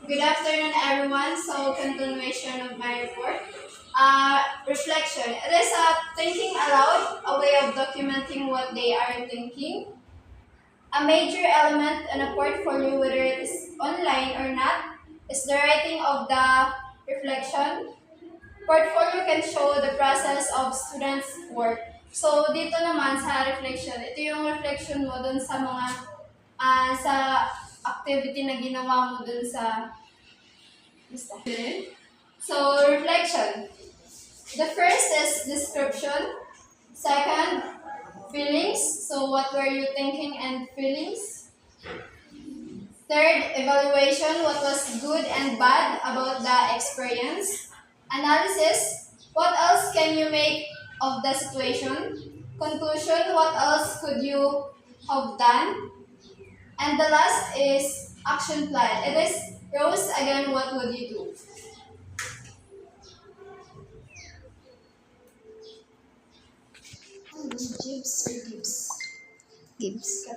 Good afternoon, everyone. So, continuation of my report. Reflection. It is thinking aloud, a way of documenting what they are thinking. A major element in a portfolio, whether it is online or not, is the writing of the reflection. Portfolio can show the process of students' work. So, dito naman sa reflection, ito yung reflection mo dun sa mga sa activity na ginawa mo dun sa So, reflection. The first is description. Second, feelings. So, what were you thinking and feelings? Third, evaluation. What was good and bad about the experience? Analysis. What else can you make of the situation? Conclusion. What else could you have done? And the last is action plan. It is Rose again. What would you do? Gibbs or Gibbs? Gibbs.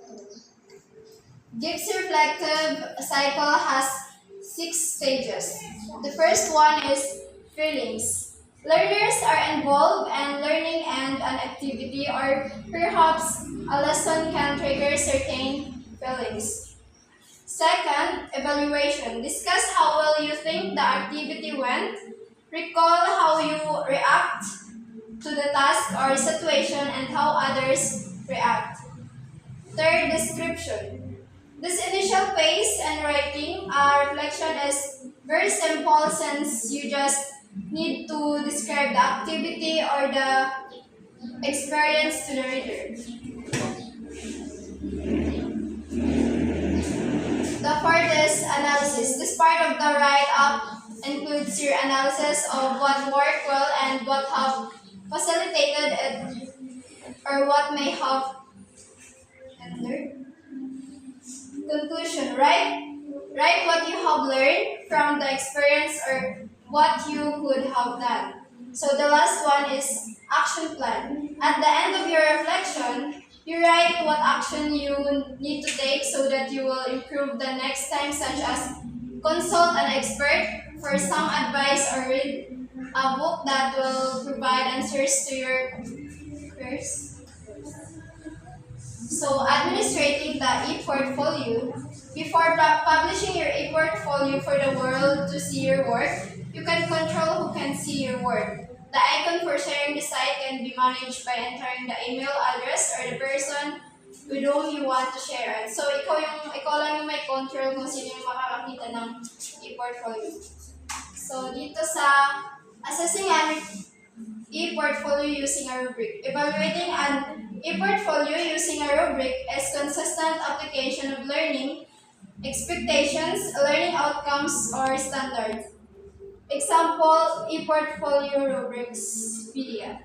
Gibbs reflective cycle has 6 stages. The first one is feelings. Learners are involved in learning and an activity or perhaps a lesson can trigger certain feelings. Second, evaluation. Discuss how well you think the activity went. Recall how you react to the task or situation and how others react. Third, description. This initial pace and writing reflection is very simple since you just need to describe the activity or the experience to the reader. The fourth is analysis. This part of the write-up includes your analysis of what worked well and what have facilitated it or what may have hindered. Conclusion. Write what you have learned from the experience or what you could have done. So the last one is action plan. At the end of your reflection, you write what action you need to take so that you will improve the next time, such as consult an expert for some advice or read a book that will provide answers to your queries. So, administrating the e-portfolio. Before publishing your e-portfolio for the world to see your work, you can control who can see your work. The icon for sharing the site can be managed by entering the email address or the person with whom you want to share it. So, ikaw lang yung may control kung sino yung makakakita ng e-portfolio. So, dito sa assessing an e-portfolio using a rubric. Evaluating an e-portfolio using a rubric is consistent application of learning expectations, learning outcomes, or standards. Example, e-portfolio rubrics PDF.